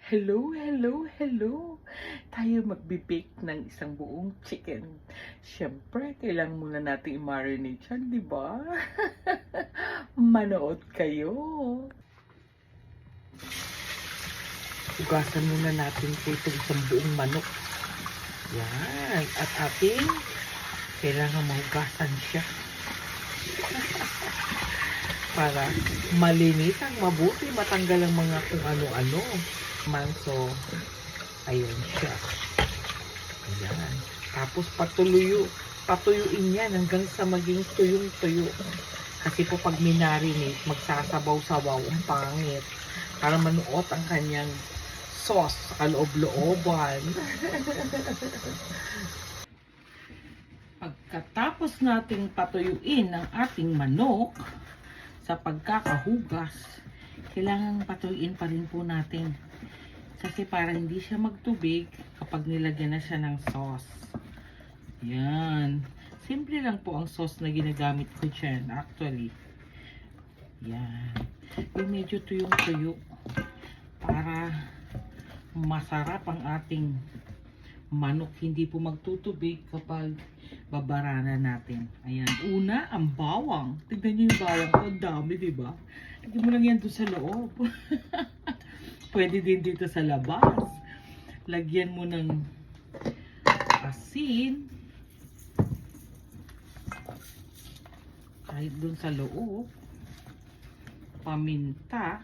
Hello, hello, hello! Tayo magbe-bake ng isang buong chicken. Siyempre, kailangan muna natin i-marinate yan, di ba? Manood kayo! Hugasan muna natin po itong isang buong manok. Yan. At kailangan mahugasan siya. Para malinisan, mabuti, matanggal ang mga kung ano-ano. So, ayun siya. Ayan. Tapos patuyuin yan hanggang sa maging tuyong-tuyo. Kasi po pag minarinate, magsasabaw-sabaw ang pangit. Para manuot ang kanyang sauce sa kaloob-looban. Pagkatapos nating patuyuin ang ating manok, sa pagkakahugas, kailangan patuyuin pa rin po natin. Kasi para hindi siya magtubig kapag nilagyan na siya ng sauce. Yan. Simple lang po ang sauce na ginagamit ko dyan, actually. Yan. Yung medyo tuyong-tuyo. Para masarap ang ating manok. Hindi po magtutubig kapag babaranan natin. Ayan. Una, ang bawang. Tignan nyo yung bawang ko. Ang dami, diba? Hindi mo lang yan doon sa loob. Pwede din dito sa labas. Lagyan mo ng asin. Kahit doon sa loob. Paminta.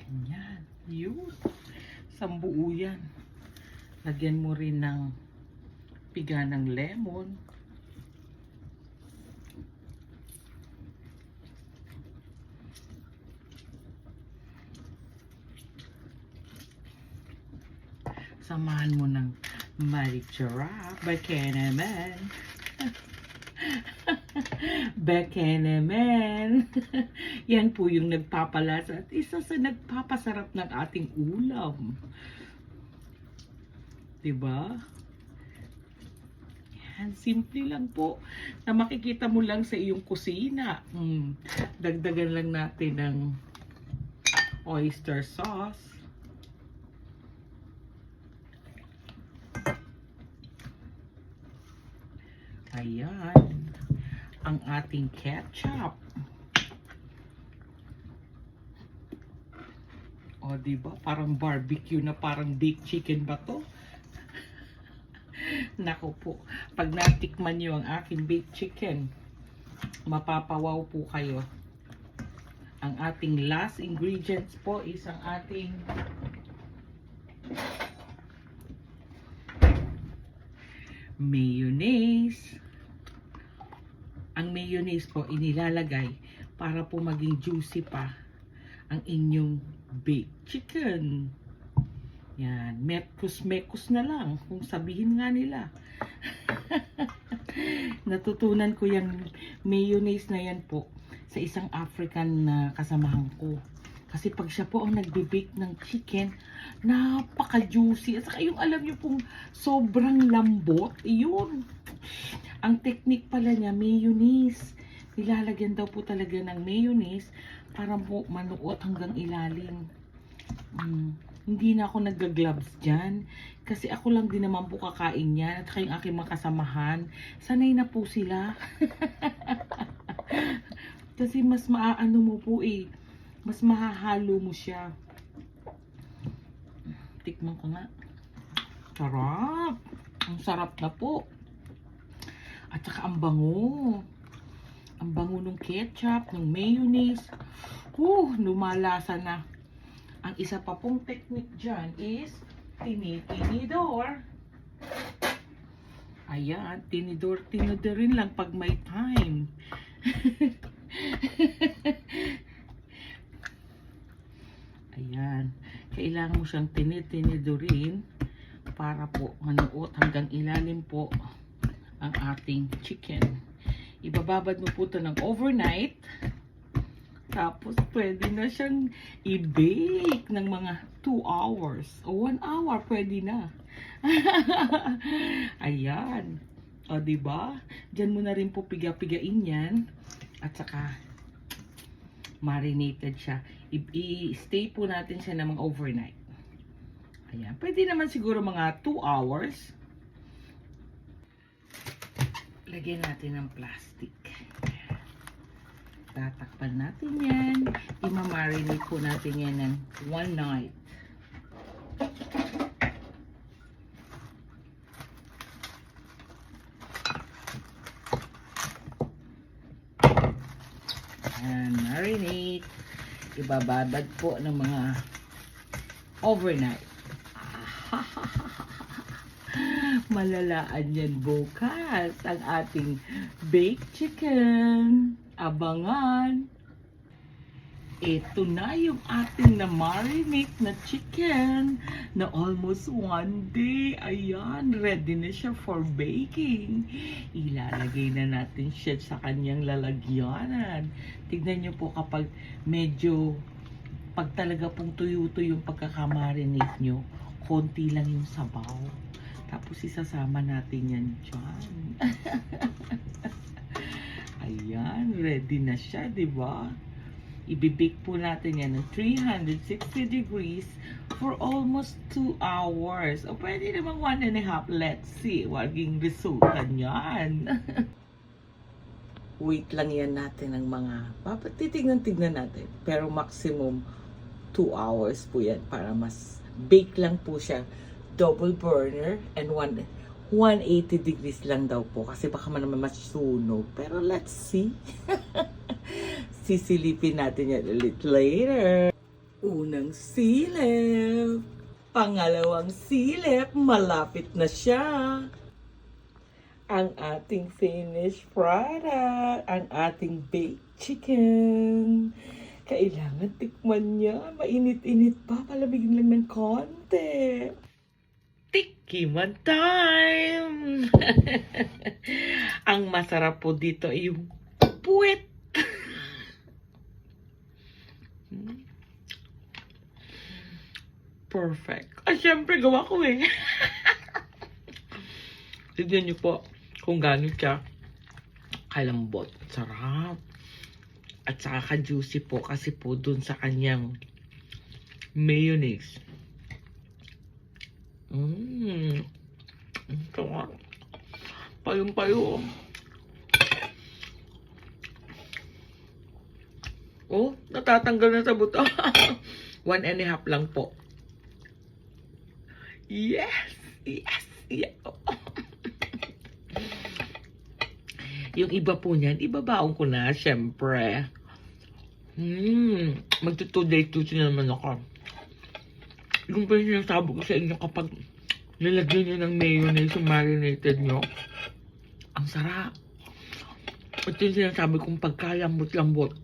Ganyan. Yun. Sambuo yan. Lagyan mo rin ng piga ng lemon. Samahan mo ng Maricharap. Beke naman. Beke naman. Yan po yung nagpapalasa at isa sa nagpapasarap ng ating ulam. Diba? Yan, simple lang po na makikita mo lang sa iyong kusina. Dagdagan lang natin ng oyster sauce. Ayan, ang ating ketchup. O, diba? Parang barbecue na, parang baked chicken ba to? Naku po, pag natikman nyo ang aking baked chicken, mapapawaw po kayo. Ang ating last ingredients po is ang ating mayonnaise. Ang mayonnaise po inilalagay para po maging juicy pa ang inyong baked chicken. Yan, mekos-mekos na lang kung sabihin nga nila. Natutunan ko yung mayonnaise na yan po sa isang African na kasamahan ko. Kasi pag siya po ang nagbe-bake ng chicken, napaka-juicy. At saka yung alam nyo pong sobrang lambot, yun. Ang technique pala niya, mayonnaise. Nilalagyan daw po talaga ng mayonnaise para po manuot hanggang ilalim. Hindi na ako nag-gloves dyan. Kasi ako lang din naman po kakain yan. At saka yung aking makasamahan. Sanay na po sila. Kasi mas maaano mo po eh. Mas mahahalo mo siya. Tikman ko nga. Sarap. Ang sarap na po. At saka ang bango. Ang bango ng ketchup, ng mayonnaise. Lumalasa na. Ang isa pa pong technique dyan is tinitinidor. Ayan, tinidorin lang pag may time. Ayan, kailangan mo siyang tinitinidorin para po manuot hanggang ilalim po ang ating chicken. Ibababad mo po ito ng overnight. Tapos pwede na siyang i-bake ng mga 2 hours o 1 hour, pwede na. Ayan. O, diba? Diyan mo na rin po piga-pigain yan. At saka marinated siya. I-stay po natin siya ng mga overnight. Ayan. Pwede naman siguro mga 2 hours. Lagyan natin ng plastic. Tatakpan natin yan. I-marinate po natin yan ng 1 night. Ayan, marinate. Ibababad po ng mga overnight. Malalaan yan bukas ang ating baked chicken. Abangan. Ito na yung ating na-marinate na chicken na almost 1 day. Ayan, ready na siya for baking. Ilalagay na natin siya sa kanyang lalagyanan. Tignan nyo po kapag medyo, pag talaga pong tuyo-tuyo yung pagkakamarinate nyo, konti lang yung sabaw. Tapos isasama natin yan dyan. Ayan, ready na siya, di ba? Ibibake po natin yan ng 360 degrees for almost 2 hours. O pwede naman 1.5. Let's see. Waging resulta niyan. Wait lang yan natin ng mga... Titignan natin. Pero maximum 2 hours po yan para mas bake lang po siya. Double burner and 180 degrees lang daw po. Kasi baka naman masunog. Pero let's see. Sisilipin natin yan ulit later. Unang silip. Pangalawang silip. Malapit na siya. Ang ating finished product. Ang ating baked chicken. Kailangan tikman niya. Mainit-init pa. Palamigin lang ng konti. Tikiman time! Ang masarap po dito ay yung puwet. Perfect. Ay, syempre, gawa ko eh. Tignan niyo po kung gaano siya kalambot. Sarap. At saka ka-juicy po kasi po dun sa kanyang mayonnaise. Sarap. Payong-payo. Oh, natatanggal na sa buto. 1.5 lang po. Yes! Yes! Yes! Yung iba po niyan, ibabaon ko na, syempre. Magto-2 na naman ako. Yung pa yung sinasabi ko sa inyo kapag nilagyan nyo ng mayonnaise yung marinated nyo, ang sarap. At yung sinasabi kong pagkalambot-lambot.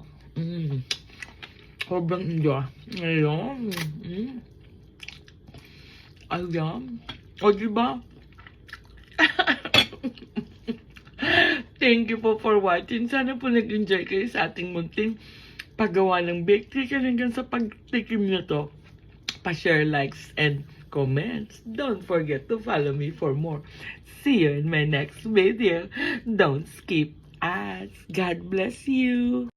Sobrang enjoy. Ngayon. Ayan. O, diba? Thank you po for watching. Sana po nag-enjoy kayo sa ating munting paggawa ng baked chicken. Hanggang sa pagtikim nyo to, pa-share, likes, and comments. Don't forget to follow me for more. See you in my next video. Don't skip ads. God bless you.